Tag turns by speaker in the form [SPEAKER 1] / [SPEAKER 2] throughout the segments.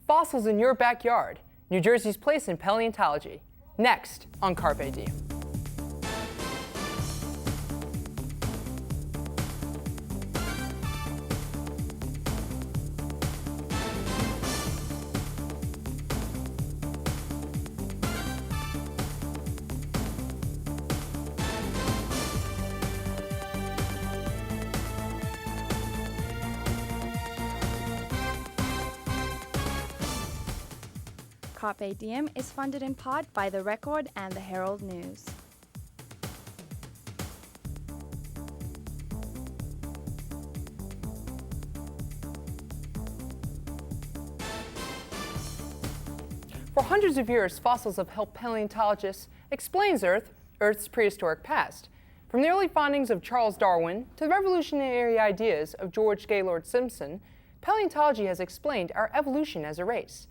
[SPEAKER 1] Fossils in your backyard, New Jersey's place in paleontology. Next on Carpe Diem.
[SPEAKER 2] Carpe Diem is funded in part by The Record and the Herald News.
[SPEAKER 1] For hundreds of years, fossils have helped paleontologists explain Earth's prehistoric past. From the early findings of Charles Darwin to the revolutionary ideas of George Gaylord Simpson, paleontology has explained our evolution as a race.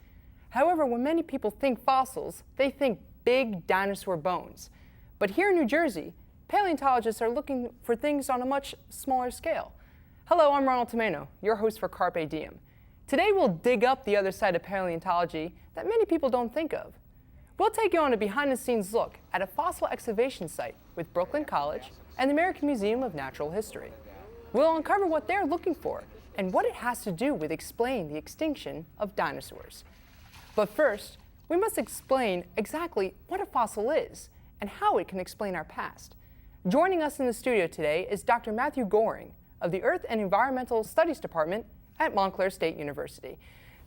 [SPEAKER 1] However, when many people think fossils, they think big dinosaur bones. But here in New Jersey, paleontologists are looking for things on a much smaller scale. Hello, I'm Ronald Tomaino, your host for Carpe Diem. Today we'll dig up the other side of paleontology that many people don't think of. We'll take you on a behind-the-scenes look at a fossil excavation site with Brooklyn College and the American Museum of Natural History. We'll uncover what they're looking for and what it has to do with explaining the extinction of dinosaurs. But first, we must explain exactly what a fossil is and how it can explain our past. Joining us in the studio today is Dr. Matthew Goring of the Earth and Environmental Studies Department at Montclair State University.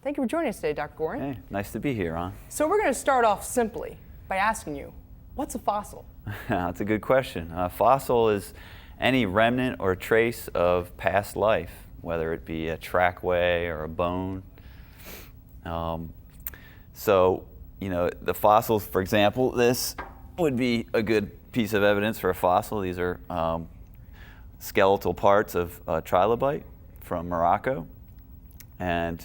[SPEAKER 1] Thank you for joining us today, Dr. Goring.
[SPEAKER 3] Hey, nice to be here, Ron.
[SPEAKER 1] So we're going to start off simply by asking you, what's a fossil?
[SPEAKER 3] That's a good question. A fossil is any remnant or trace of past life, whether it be a trackway or a bone. So, the fossils, for example, this would be a good piece of evidence for a fossil. These are skeletal parts of a trilobite from Morocco, and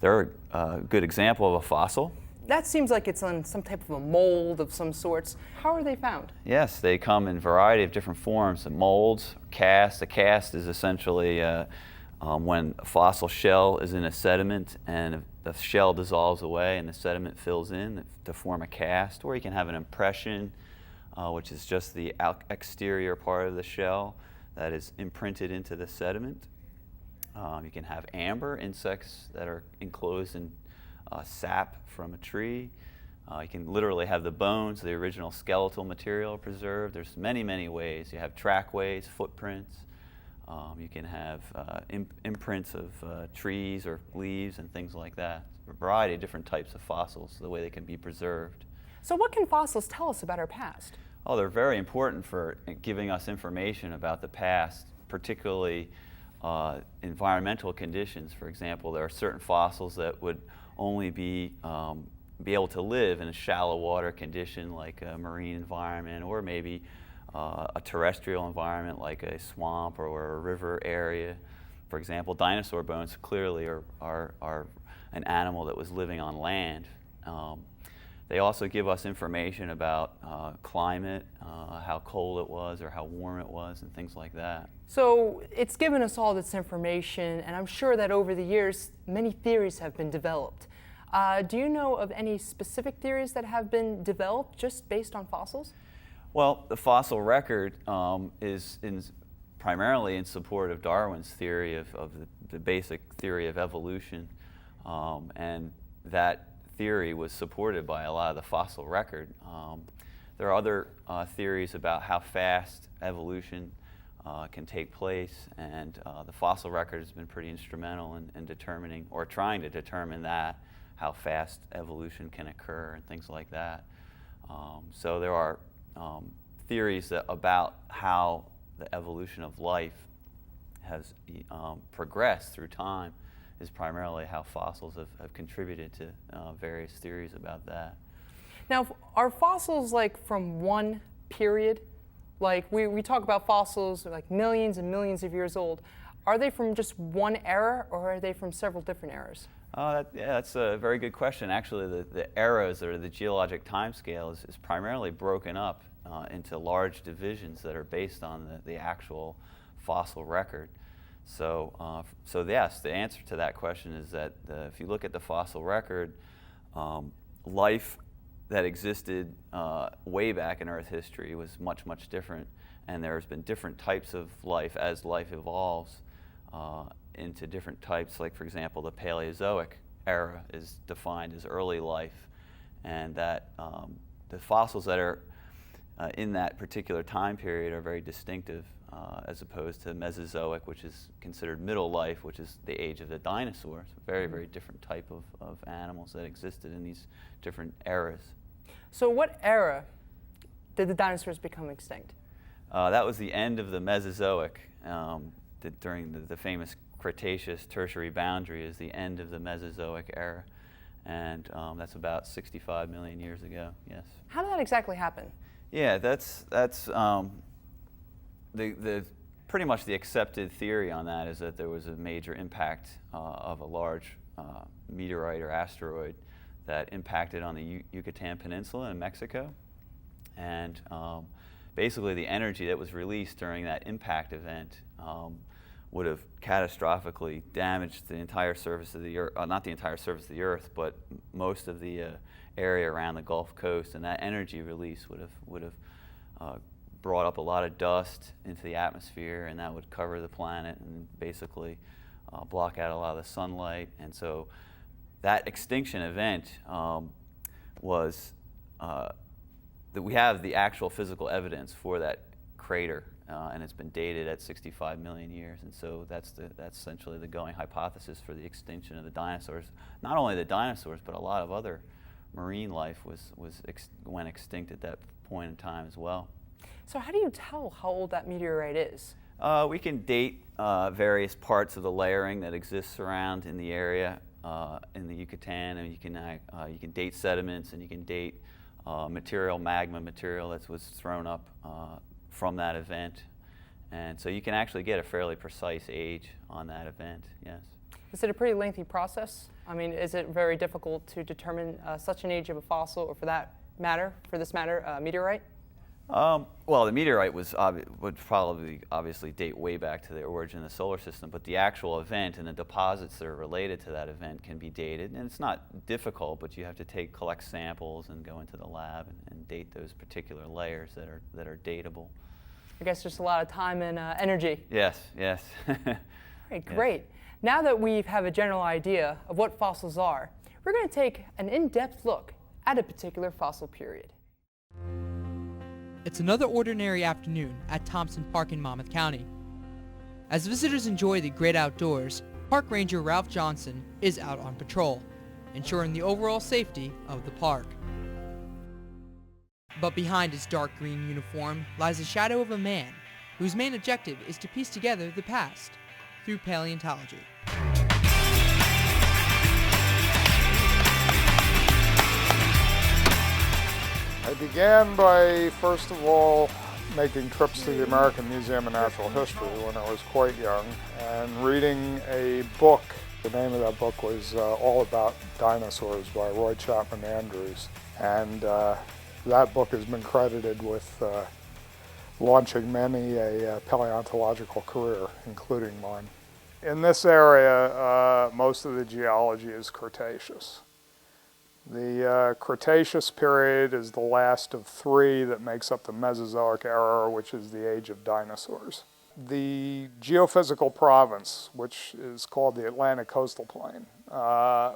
[SPEAKER 3] they're a good example of a fossil.
[SPEAKER 1] That seems like it's on some type of a mold of some sorts. How are they found?
[SPEAKER 3] Yes, they come in a variety of different forms, molds, casts. A cast is essentially when a fossil shell is in a sediment and the shell dissolves away and the sediment fills in to form a cast, or you can have an impression, which is just the exterior part of the shell that is imprinted into the sediment. You can have amber insects that are enclosed in sap from a tree. You can literally have the bones, the original skeletal material preserved. There's many, many ways. You have trackways, footprints. You can have imprints of trees or leaves and things like that. A variety of different types of fossils, the way they can be preserved.
[SPEAKER 1] So what can fossils tell us about our past?
[SPEAKER 3] Oh, they're very important for giving us information about the past, particularly environmental conditions. For example, there are certain fossils that would only be able to live in a shallow water condition like a marine environment, or maybe a terrestrial environment like a swamp or a river area. For example, dinosaur bones clearly are an animal that was living on land. They also give us information about climate, how cold it was or how warm it was, and things like that.
[SPEAKER 1] So it's given us all this information, and I'm sure that over the years, many theories have been developed. Do you know of any specific theories that have been developed just based on fossils?
[SPEAKER 3] Well, the fossil record is primarily in support of Darwin's theory of the basic theory of evolution, and that theory was supported by a lot of the fossil record. There are other theories about how fast evolution can take place, and the fossil record has been pretty instrumental in determining, or trying to determine that, how fast evolution can occur and things like that. So there are theories about how the evolution of life has progressed through time is primarily how fossils have contributed to various theories about that.
[SPEAKER 1] Now, are fossils like from one period? Like we talk about fossils like millions and millions of years old. Are they from just one era, or are they from several different eras?
[SPEAKER 3] Yeah, that's a very good question. Actually, the eras, or the geologic time scale, is primarily broken up into large divisions that are based on the actual fossil record. So yes, the answer to that question is that if you look at the fossil record, life that existed way back in Earth history was much, much different, and there's been different types of life as life evolves into different types. Like, for example, the Paleozoic era is defined as early life, and that the fossils that are in that particular time period are very distinctive, as opposed to Mesozoic, which is considered middle life, which is the age of the dinosaurs. Very, very different type of animals that existed in these different eras.
[SPEAKER 1] So what era did the dinosaurs become extinct?
[SPEAKER 3] That was the end of the Mesozoic. During the famous Cretaceous Tertiary boundary is the end of the Mesozoic era, and that's about 65 million years ago, yes.
[SPEAKER 1] How did that exactly happen?
[SPEAKER 3] Yeah, that's pretty much the accepted theory on that is that there was a major impact of a large meteorite or asteroid that impacted on the Yucatan Peninsula in Mexico, and basically the energy that was released during that impact event would have catastrophically damaged the entire surface of the Earth, not the entire surface of the Earth, but most of the area around the Gulf Coast, and that energy release would have brought up a lot of dust into the atmosphere, and that would cover the planet and basically block out a lot of the sunlight. And so that extinction event was that we have the actual physical evidence for that crater, and it's been dated at 65 million years, and so that's essentially the going hypothesis for the extinction of the dinosaurs. Not only the dinosaurs, but a lot of other marine life went extinct at that point in time as well.
[SPEAKER 1] So how do you tell how old that meteorite is?
[SPEAKER 3] We can date various parts of the layering that exists around in the area in the Yucatan, and you can date sediments, and you can date magma material that was thrown up from that event, and so you can actually get a fairly precise age on that event. Yes.
[SPEAKER 1] Is it a pretty lengthy process? I mean, is it very difficult to determine such an age of a fossil, or for this matter, meteorite?
[SPEAKER 3] Well, the meteorite would probably obviously date way back to the origin of the solar system, but the actual event and the deposits that are related to that event can be dated, and it's not difficult, but you have to collect samples and go into the lab and date those particular layers that are datable.
[SPEAKER 1] I guess just a lot of time and energy.
[SPEAKER 3] Yes, yes.
[SPEAKER 1] All right, great. Yes. Now that we have a general idea of what fossils are, we're going to take an in-depth look at a particular fossil period.
[SPEAKER 4] It's another ordinary afternoon at Thompson Park in Monmouth County. As visitors enjoy the great outdoors, Park Ranger Ralph Johnson is out on patrol, ensuring the overall safety of the park. But behind his dark green uniform lies the shadow of a man whose main objective is to piece together the past through paleontology.
[SPEAKER 5] I began by, first of all, making trips to the American Museum of Natural History when I was quite young, and reading a book. The name of that book was All About Dinosaurs by Roy Chapman Andrews, and that book has been credited with launching many a paleontological career, including mine. In this area, most of the geology is Cretaceous. The Cretaceous period is the last of three that makes up the Mesozoic era, which is the age of dinosaurs. The geophysical province, which is called the Atlantic Coastal Plain,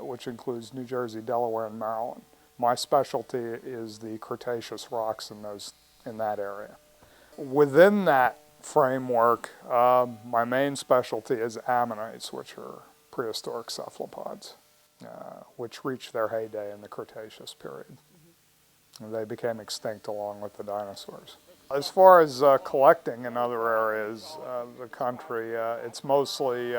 [SPEAKER 5] which includes New Jersey, Delaware, and Maryland. My specialty is the Cretaceous rocks in that area. Within that framework, my main specialty is ammonites, which are prehistoric cephalopods, which reached their heyday in the Cretaceous period. And they became extinct along with the dinosaurs. As far as collecting in other areas of the country, it's mostly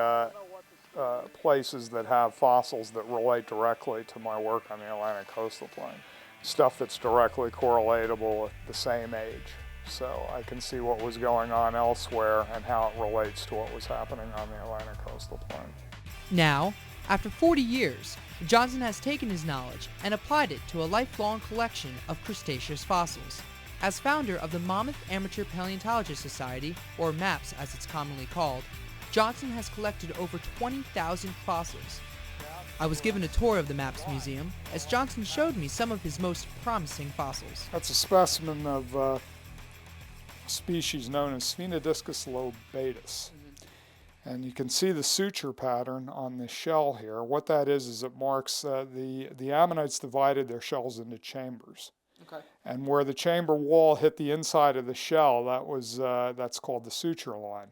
[SPEAKER 5] places that have fossils that relate directly to my work on the Atlantic Coastal Plain. Stuff that's directly correlatable with the same age. So I can see what was going on elsewhere and how it relates to what was happening on the Atlantic Coastal Plain.
[SPEAKER 4] Now, after 40 years, Johnson has taken his knowledge and applied it to a lifelong collection of Cretaceous fossils. As founder of the Monmouth Amateur Paleontologists Society, or MAPS as it's commonly called, Johnson has collected over 20,000 fossils. I was given a tour of the Maps Museum as Johnson showed me some of his most promising fossils.
[SPEAKER 5] That's a specimen of a species known as Sphenodiscus lobatus. And you can see the suture pattern on the shell here. What that is it marks the ammonites divided their shells into chambers.
[SPEAKER 1] Okay.
[SPEAKER 5] And where the chamber wall hit the inside of the shell, that's called the suture line.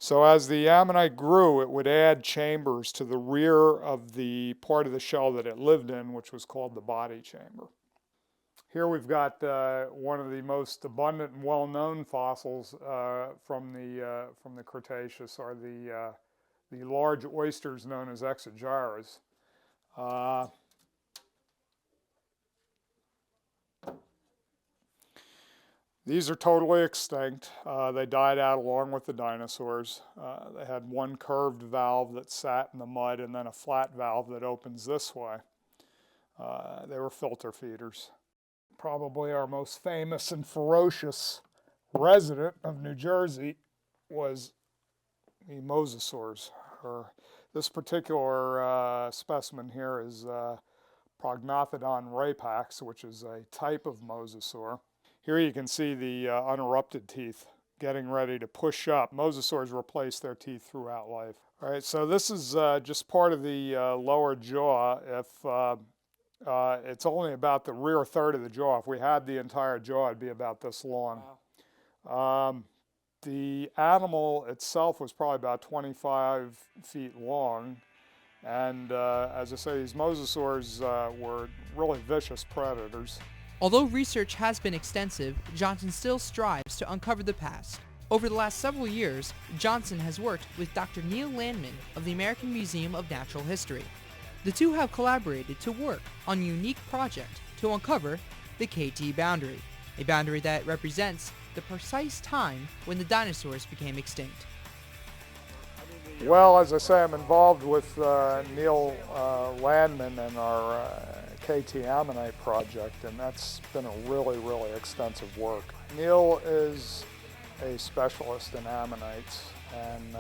[SPEAKER 5] So as the ammonite grew, it would add chambers to the rear of the part of the shell that it lived in, which was called the body chamber. Here we've got one of the most abundant and well-known fossils from the Cretaceous are the large oysters known as exogyres. These are totally extinct. They died out along with the dinosaurs. They had one curved valve that sat in the mud and then a flat valve that opens this way. They were filter feeders. Probably our most famous and ferocious resident of New Jersey was the mosasaurs. This particular specimen here is Prognathodon rapax, which is a type of mosasaur. Here you can see the unerupted teeth getting ready to push up. Mosasaurs replace their teeth throughout life. All right, so this is just part of the lower jaw. It's only about the rear third of the jaw. If we had the entire jaw, it'd be about this long. Wow. The animal itself was probably about 25 feet long. And as I say, these mosasaurs were really vicious predators.
[SPEAKER 4] Although research has been extensive, Johnson still strives to uncover the past. Over the last several years, Johnson has worked with Dr. Neil Landman of the American Museum of Natural History. The two have collaborated to work on a unique project to uncover the KT boundary, a boundary that represents the precise time when the dinosaurs became extinct.
[SPEAKER 5] Well, as I say, I'm involved with Neil Landman and our KT Ammonite project, and that's been a really, really extensive work. Neil is a specialist in ammonites, and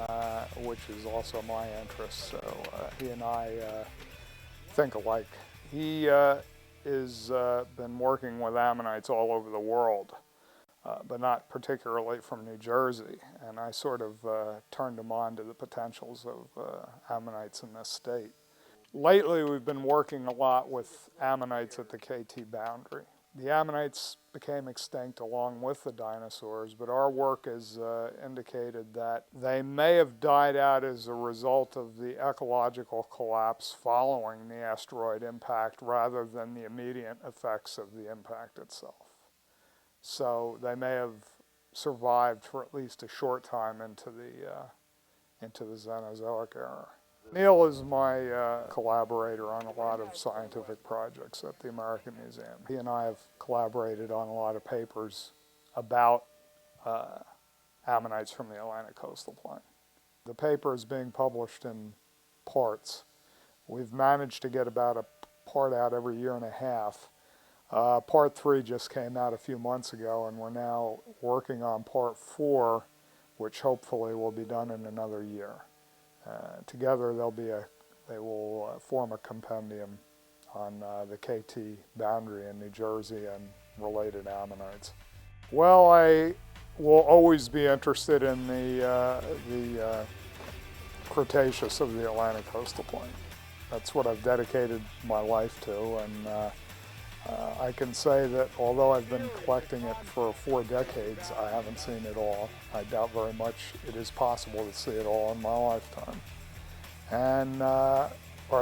[SPEAKER 5] which is also my interest, so he and I think alike. He has been working with ammonites all over the world, but not particularly from New Jersey, and I sort of turned him on to the potentials of ammonites in this state. Lately, we've been working a lot with ammonites at the KT boundary. The ammonites became extinct along with the dinosaurs, but our work has indicated that they may have died out as a result of the ecological collapse following the asteroid impact rather than the immediate effects of the impact itself. So they may have survived for at least a short time into the Cenozoic era. Neil is my collaborator on a lot of scientific projects at the American Museum. He and I have collaborated on a lot of papers about ammonites from the Atlantic coastal plain. The paper is being published in parts. We've managed to get about a part out every year and a half. Part 3 just came out a few months ago, and we're now working on part 4, which hopefully will be done in another year. Together they will form a compendium on the KT boundary in New Jersey and related ammonites. Well, I will always be interested in the Cretaceous of the Atlantic coastal plain. That's what I've dedicated my life to, and I can say that although I've been collecting it for 4 decades, I haven't seen it all. I doubt very much it is possible to see it all in my lifetime. And are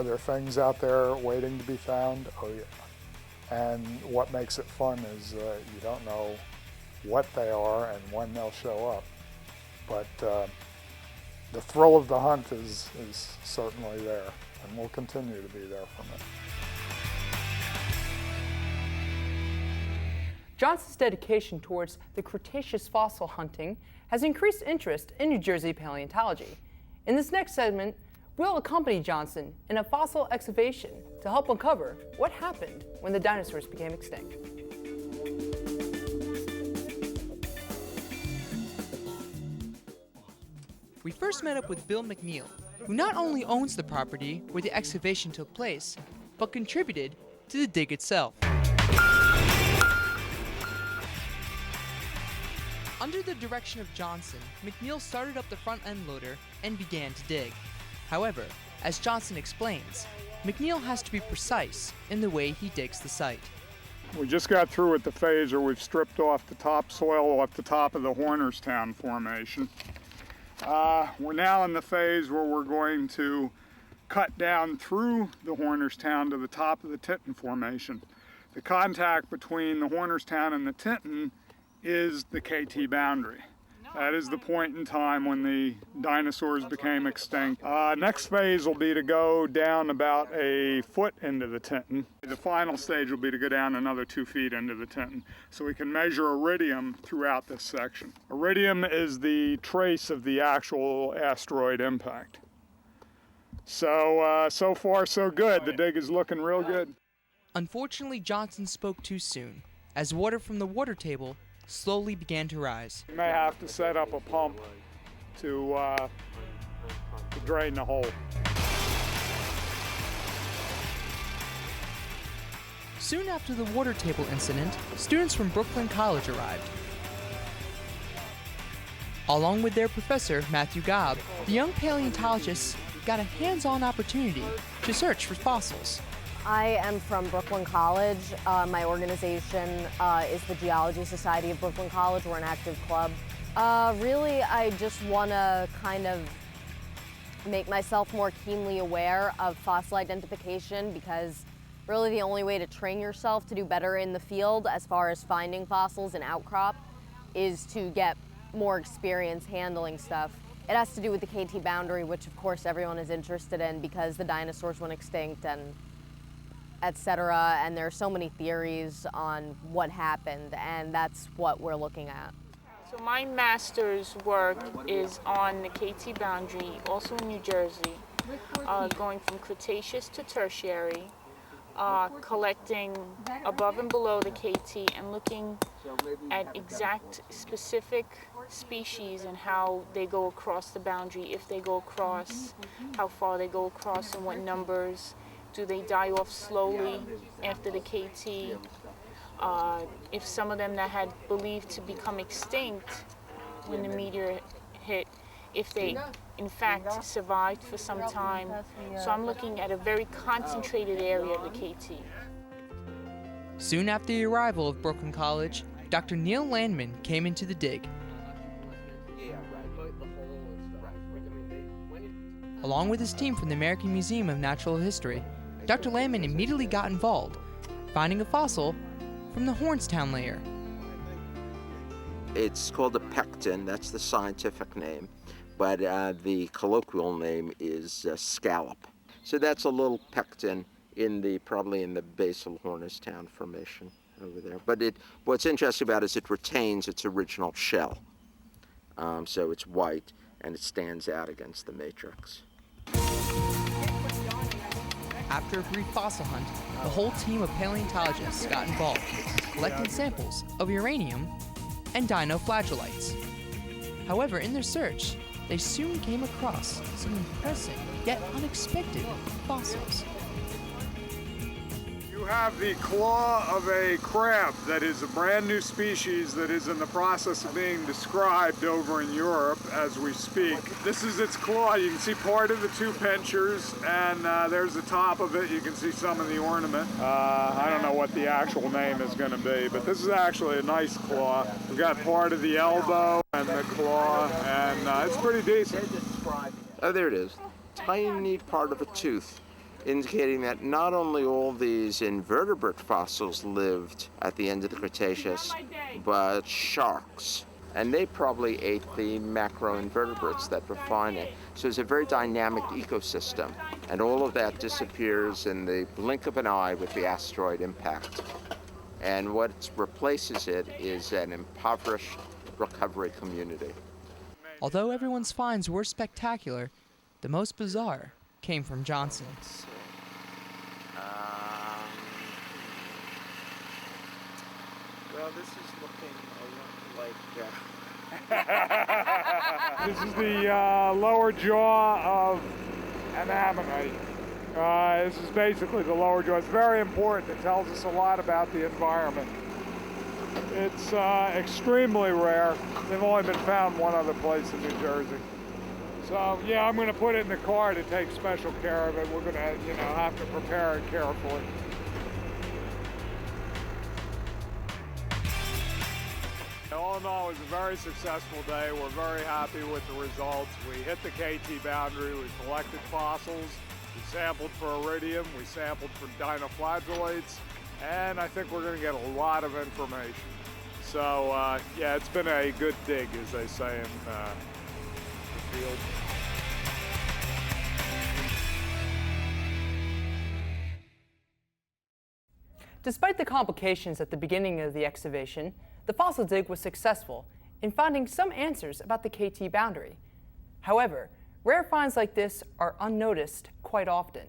[SPEAKER 5] there things out there waiting to be found? Oh yeah. And what makes it fun is you don't know what they are and when they'll show up. But the thrill of the hunt is certainly there, and will continue to be there from it.
[SPEAKER 1] Johnson's dedication towards the Cretaceous fossil hunting has increased interest in New Jersey paleontology. In this next segment, we'll accompany Johnson in a fossil excavation to help uncover what happened when the dinosaurs became extinct.
[SPEAKER 4] we first met up with Bill McNeil, who not only owns the property where the excavation took place, but contributed to the dig itself. Under the direction of Johnson, McNeil started up the front end loader and began to dig. However, as Johnson explains, McNeil has to be precise in the way he digs the site.
[SPEAKER 5] We just got through with the phase where we've stripped off the topsoil off the top of the Hornerstown Formation. We're now in the phase where we're going to cut down through the Hornerstown to the top of the Tinton Formation. The contact between the Hornerstown and the Tinton is the KT boundary. That is the point in time when the dinosaurs became extinct. Next phase will be to go down about a foot into the Tinton. The final stage will be to go down another 2 feet into the Tinton, so we can measure iridium throughout this section. Iridium is the trace of the actual asteroid impact. So far so good. The dig is looking real good.
[SPEAKER 4] Unfortunately, Johnson spoke too soon, as water from the water table slowly began to rise.
[SPEAKER 5] We may have to set up a pump to drain the hole.
[SPEAKER 4] Soon after the water table incident, students from Brooklyn College arrived. Along with their professor, Matthew Gobb, the young paleontologists got a hands-on opportunity to search for fossils.
[SPEAKER 6] I am from Brooklyn College. My organization is the Geology Society of Brooklyn College. We're an active club. Really, I just want to kind of make myself more keenly aware of fossil identification, because really the only way to train yourself to do better in the field as far as finding fossils and outcrop is to get more experience handling stuff. It has to do with the KT boundary, which of course everyone is interested in because the dinosaurs went extinct and etc. And there are so many theories on what happened, and that's what we're looking at.
[SPEAKER 7] So my master's work is on the KT boundary, also in New Jersey, going from Cretaceous to Tertiary, collecting above and below the KT and looking at exact specific species and how they go across the boundary, if they go across, how far they go across and what numbers. Do they die off slowly after the KT? If some of them that had believed to become extinct when the meteor hit, if they in fact survived for some time. So I'm looking at a very concentrated area of the KT.
[SPEAKER 4] Soon after the arrival of Brooklyn College, Dr. Neil Landman came into the dig. Along with his team from the American Museum of Natural History, Dr. Landman immediately got involved, finding a fossil from the Hornstown layer.
[SPEAKER 8] It's called a pecten, that's the scientific name, but the colloquial name is scallop. So that's a little pecten probably in the basal Hornstown Formation over there. But what's interesting about it is it retains its original shell. So it's white and it stands out against the matrix.
[SPEAKER 4] After a brief fossil hunt, the whole team of paleontologists got involved, collecting samples of uranium and dinoflagellates. However, in their search, they soon came across some impressive yet unexpected fossils.
[SPEAKER 5] You have the claw of a crab that is a brand new species that is in the process of being described over in Europe as we speak. This is its claw. You can see part of the two pinchers, and there's the top of it. You can see some of the ornament. I don't know what the actual name is going to be, but this is actually a nice claw. We've got part of the elbow and the claw, and it's pretty decent.
[SPEAKER 8] Oh, there it is. Tiny part of a tooth, indicating that not only all these invertebrate fossils lived at the end of the Cretaceous, but sharks. And they probably ate the macroinvertebrates that were finding. So it's a very dynamic ecosystem. And all of that disappears in the blink of an eye with the asteroid impact. And what replaces it is an impoverished recovery community.
[SPEAKER 4] Although everyone's finds were spectacular, the most bizarre came from Johnson.
[SPEAKER 8] Well, this is looking a lot like
[SPEAKER 5] This is the lower jaw of an ammonite. This is basically the lower jaw. It's very important. It tells us a lot about the environment. It's extremely rare. They've only been found one other place in New Jersey. So yeah, I'm going to put it in the car to take special care of it. We're going to, have to prepare it carefully. All in all, it was a very successful day. We're very happy with the results. We hit the KT boundary. We collected fossils. We sampled for iridium. We sampled for dinoflagellates. And I think we're going to get a lot of information. So yeah, it's been a good dig, as they say in the field.
[SPEAKER 1] Despite the complications at the beginning of the excavation, the fossil dig was successful in finding some answers about the KT boundary. However, rare finds like this are unnoticed quite often.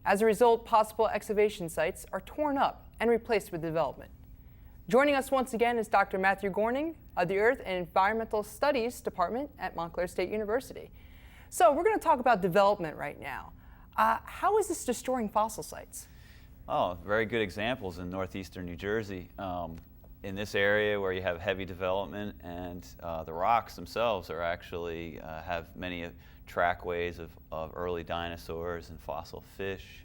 [SPEAKER 1] As a result, possible excavation sites are torn up and replaced with development. Joining us once again is Dr. Matthew Gorning of the Earth and Environmental Studies Department at Montclair State University. So we're going to talk about development right now. How is this destroying fossil sites?
[SPEAKER 3] Oh, very good examples in northeastern New Jersey. In this area where you have heavy development, and the rocks themselves are actually have many trackways of early dinosaurs and fossil fish.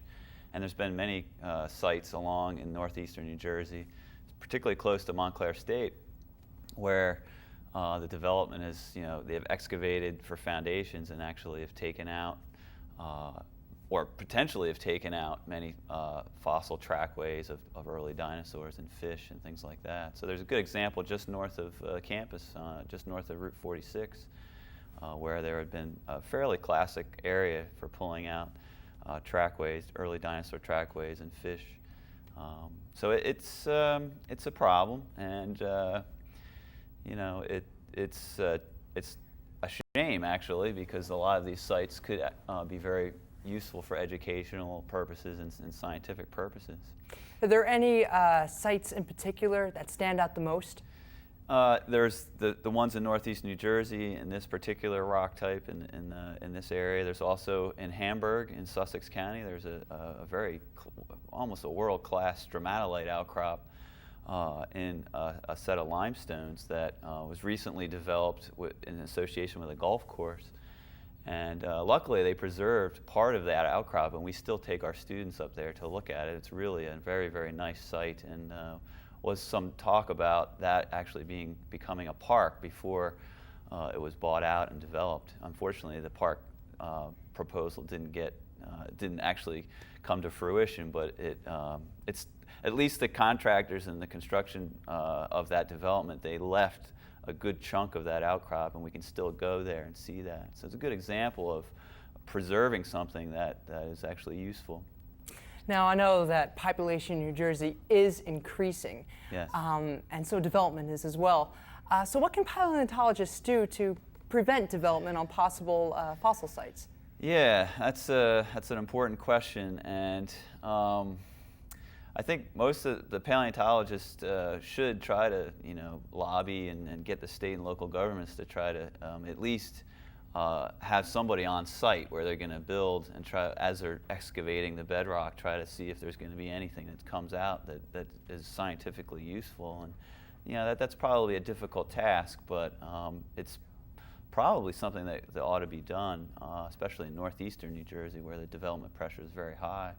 [SPEAKER 3] And there's been many sites along in northeastern New Jersey, particularly close to Montclair State, where the development is, they've excavated for foundations and actually have taken out or potentially have taken out many fossil trackways of early dinosaurs and fish and things like that. So there's a good example just north of campus, just north of Route 46, where there had been a fairly classic area for pulling out trackways, early dinosaur trackways and fish. So it's a problem, and it's a shame actually, because a lot of these sites could be very useful for educational purposes and scientific purposes.
[SPEAKER 1] Are there any sites in particular that stand out the most?
[SPEAKER 3] There's the ones in northeast New Jersey in this particular rock type in this area. There's also in Hamburg in Sussex County. There's a very almost a world-class stromatolite outcrop in a set of limestones that was recently developed in association with a golf course. And luckily they preserved part of that outcrop, and we still take our students up there to look at it. It's really a very, very nice site, and was some talk about that actually becoming a park before it was bought out and developed. Unfortunately, the park proposal didn't actually come to fruition, but it's at least the contractors and the construction of that development, they left a good chunk of that outcrop, and we can still go there and see that. So it's a good example of preserving something that is actually useful.
[SPEAKER 1] Now, I know that population in New Jersey is increasing,
[SPEAKER 3] yes.
[SPEAKER 1] And so development is as well. So what can paleontologists do to prevent development on possible fossil sites?
[SPEAKER 3] Yeah, that's an important question, and I think most of the paleontologists should try to, lobby and get the state and local governments to try to at least have somebody on site where they're going to build and try, as they're excavating the bedrock, try to see if there's going to be anything that comes out that is scientifically useful. And that's probably a difficult task, but it's probably something that ought to be done, especially in northeastern New Jersey where the development pressure is very high.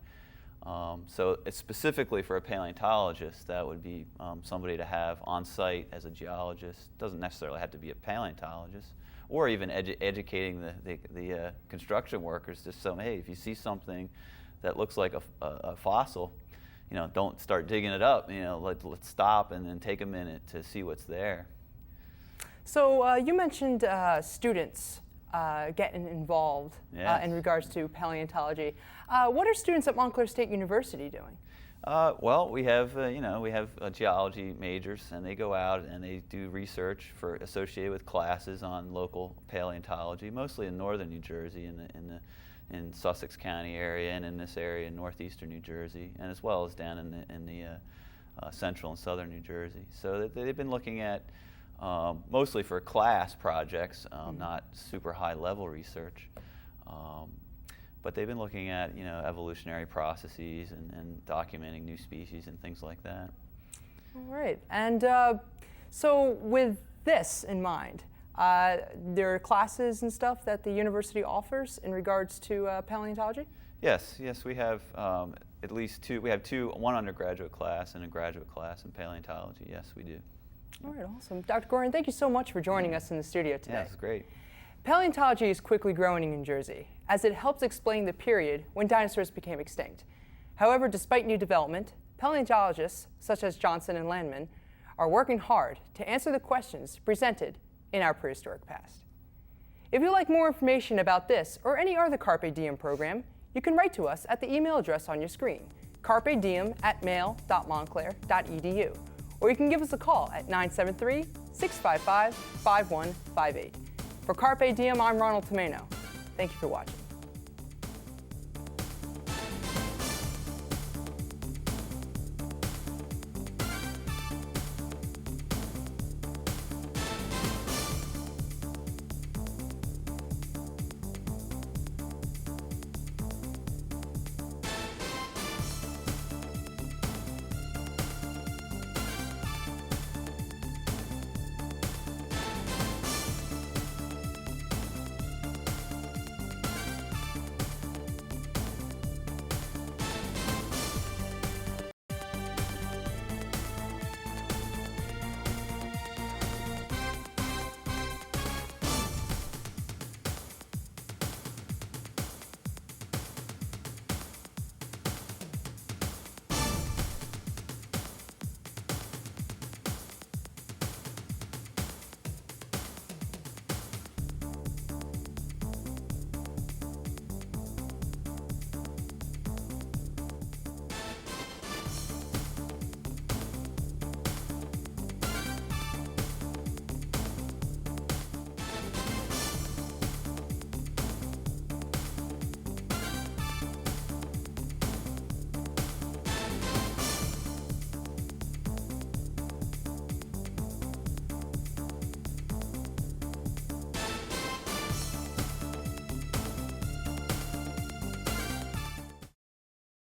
[SPEAKER 3] So it's specifically for a paleontologist, that would be somebody to have on site as a geologist. Doesn't necessarily have to be a paleontologist, or even educating the construction workers, just so, hey, if you see something that looks like a fossil, don't start digging it up. Let's stop and then take a minute to see what's there.
[SPEAKER 1] So you mentioned students getting involved
[SPEAKER 3] Yes.
[SPEAKER 1] in regards to paleontology. What are students at Montclair State University doing?
[SPEAKER 3] Well, we have geology majors, and they go out and they do research associated with classes on local paleontology, mostly in northern New Jersey, in Sussex County area, and in this area in northeastern New Jersey, and as well as down in the central and southern New Jersey. So they've been looking at mostly for class projects, not super high-level research. But they've been looking at, evolutionary processes and documenting new species and things like that.
[SPEAKER 1] All right. And so with this in mind, there are classes and stuff that the university offers in regards to paleontology?
[SPEAKER 3] Yes, we have at least two. We have one undergraduate class and a graduate class in paleontology. Yes, we do.
[SPEAKER 1] All right, awesome. Dr. Gorin, thank you so much for joining us in the studio today.
[SPEAKER 3] Yeah, it's great.
[SPEAKER 1] Paleontology is quickly growing in Jersey, as it helps explain the period when dinosaurs became extinct. However, despite new development, paleontologists such as Johnson and Landman are working hard to answer the questions presented in our prehistoric past. If you'd like more information about this or any other Carpe Diem program, you can write to us at the email address on your screen, carpediem@mail.montclair.edu, or you can give us a call at 973-655-5158. For Carpe Diem, I'm Ronald Tomaino. Thank you for watching.